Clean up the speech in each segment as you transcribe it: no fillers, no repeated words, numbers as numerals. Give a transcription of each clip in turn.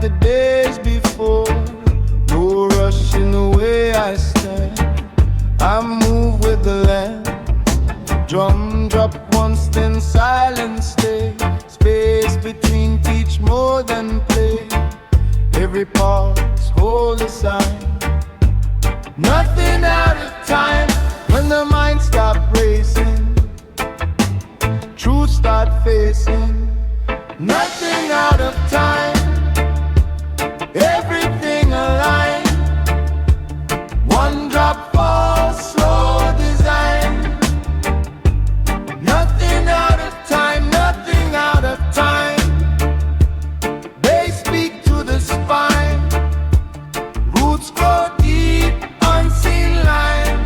the days before. No rush in the way I stand. I move with the land. Drum drop once, then silence stay. Space between teach more than play. Every pause hold a sign. Nothing out of time. When the mind stop racing, truth start facing. Nothing out of time. Everything aligned. One drop falls, slow design. Nothing out of time, nothing out of time. They speak to the spine. Roots grow deep, unseen line.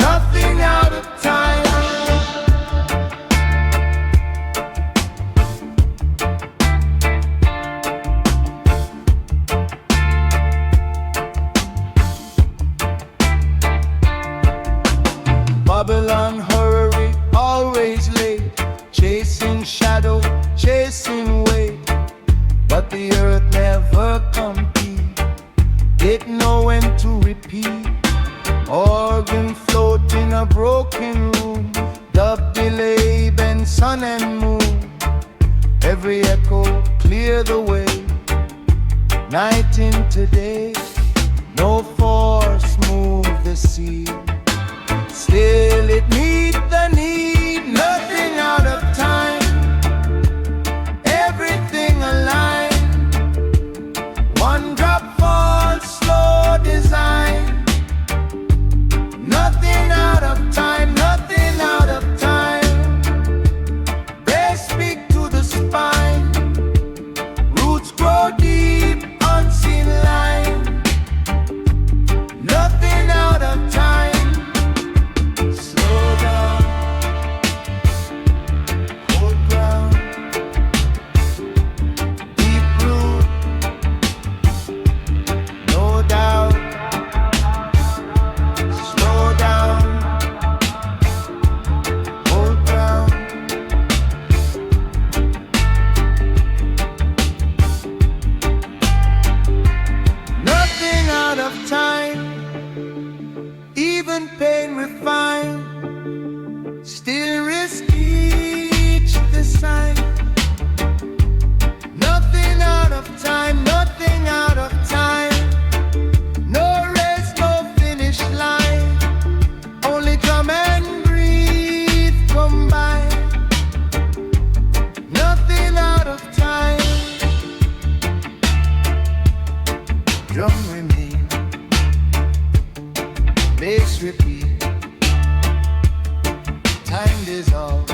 Nothing out of time. Babylon hurry, always late. Chasing shadow, chasing weight. But the earth never compete. It know when to repeat. Organ float in a broken room. Dub delay, bend sun and moon. Every echo clear the way. Night into day. No force move the sea. Still it meet the need. Nothing out of time. Everything aligned. One drop falls, slow design. Nothing out of time, nothing out of time. They speak to the spine. Roots grow deep, unseen line. Nothing out of time. Slow down, hold ground. Deep root, no doubt. Slow down, hold ground. Nothing out of time. Even pain refined. Still risk each design. Nothing out of time, nothing out of time. No race, no finish line. Only drum and breathe combine. Nothing out of time. Drum remain, bass repeat. Time dissolve.